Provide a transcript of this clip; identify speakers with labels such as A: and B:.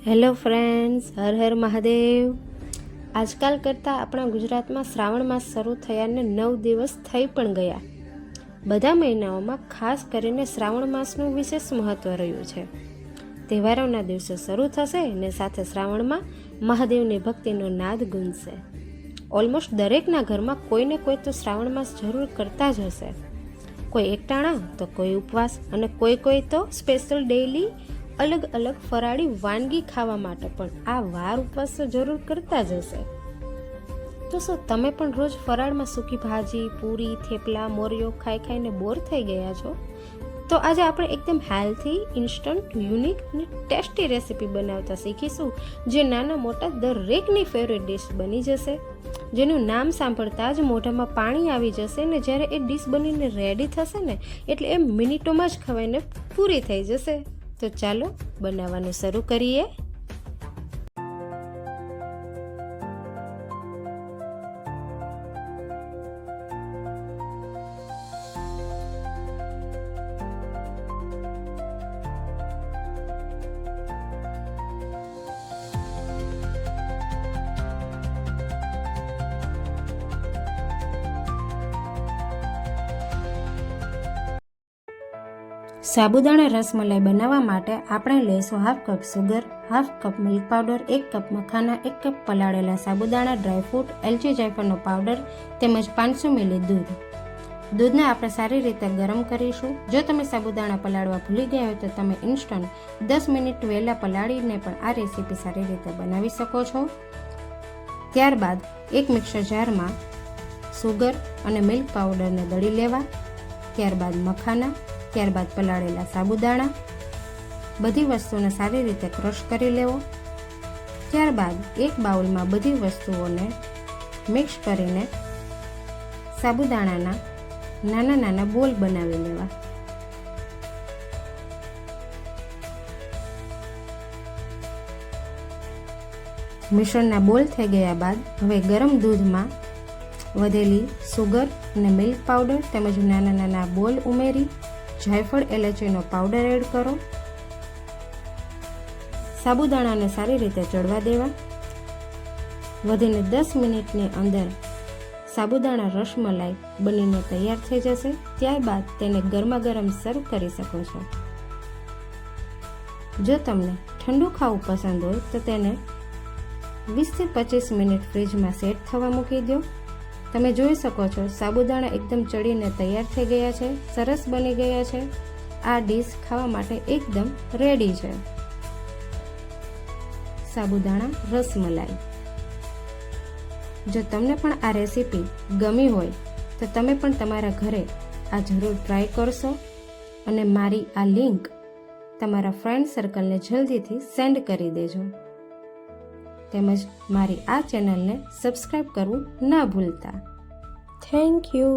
A: Hello friends, Har Har Mahadev. આજકાલ કરતાં આપણા ગુજરાતમાં શ્રાવણ માસ શરૂ થયાને 9 દિવસ થઈ પણ ગયા. બધા મહિનાઓમાં ખાસ કરીને શ્રાવણ માસનું વિશેષ મહત્ત્વ રહ્યું છે. તહેવારોના દિવસો શરૂ થશે ને સાથે શ્રાવણમાં મહાદેવની ભક્તિનો નાદ ગુંજશે. ઓલમોસ્ટ દરેકના ઘરમાં કોઈને કોઈ તો શ્રાવણ માસ જરૂર કરતા જ હશે. કોઈ એકટાણા તો કોઈ ઉપવાસ અને કોઈ તો સ્પેશિયલ ડેઈલી અલગ અલગ ફરાળી વાનગી ખાવા માટે પણ આ વાર ઉપવાસ તો જરૂર કરતા જ હશે. તો શું તમે પણ રોજ ફરાળમાં સૂકી ભાજી, પૂરી, થેપલા, મોરિયો ખાઈને બોર થઈ ગયા છો? તો આજે આપણે એકદમ હેલ્થી, ઇન્સ્ટન્ટ, યુનિક અને ટેસ્ટી રેસીપી બનાવતા શીખીશું, જે નાના મોટા દરેકની ફેવરેટ ડિશ બની જશે, જેનું નામ સાંભળતા જ મોઢામાં પાણી આવી જશે ને જ્યારે એ ડિશ બનીને રેડી થશે ને એટલે એ મિનિટોમાં જ ખવાઈને પૂરી થઈ જશે. તો ચાલો બનાવવાનું શરૂ કરીએ. સાબુદાણા રસમલાઈ બનાવવા માટે આપણે લઈશું 1/2 cup sugar, 1/2 cup milk powder, 1 cup makhana, 1 cup પલાળેલા સાબુદાણા, ડ્રાયફ્રૂટ, એલચી જાયફળનો પાવડર તેમજ 500 ml દૂધ. દૂધને આપણે સારી રીતે ગરમ કરીશું. જો તમે સાબુદાણા પલાળવા ભૂલી ગયા હોય તો તમે ઇન્સ્ટન્ટ 10 મિનિટ વહેલા પલાળીને પણ આ રેસીપી સારી રીતે બનાવી શકો છો. ત્યારબાદ એક મિક્સર જારમાં સુગર અને મિલ્ક પાવડરને દળી લેવા. ત્યારબાદ મખાના, ત્યારબાદ પલાળેલા સાબુદાણા, બધી વસ્તુને સારી રીતે ક્રશ કરી લેવો. ત્યારબાદ એક બાઉલમાં બધી વસ્તુઓને મિક્સ કરીને સાબુદાણાના નાના નાના બોલ બનાવી લેવા. મિશ્રણના બોલ થઈ ગયા બાદ હવે ગરમ દૂધમાં વધેલી સુગર અને મિલ્ક પાવડર તેમજ નાના નાના બોલ ઉમેરી જાયફળ એલચીનો પાવડર એડ કરો. સાબુદાણાને સારી રીતે ચડવા દેવા. વધીને 10 મિનિટની અંદર સાબુદાણા રસમલાઈ બનીને તૈયાર થઈ જશે. ત્યારબાદ તેને ગરમા ગરમ સર્વ કરી શકો છો. જો તમને ઠંડુ ખાવું પસંદ હોય તો તેને 20 થી 25 મિનિટ ફ્રીજમાં સેટ થવા મૂકી દો. તમે જોઈ શકો છો સાબુદાણા એકદમ ચડીને તૈયાર થઈ ગયા છે, સરસ બની ગયા છે. આ ડીશ ખાવા માટે એકદમ રેડી છે. સાબુદાણા રસમલાઈ. જો તમને પણ આ રેસીપી ગમી હોય તો તમે પણ તમારા ઘરે આ જરૂર ટ્રાય કરશો અને મારી આ લિંક તમારા ફ્રેન્ડ સર્કલને જલ્દીથી સેન્ડ કરી દેજો. તેમજ મારી આ ચેનલને સબસ્ક્રાઈબ કરવું ના ભૂલતા. Thank you.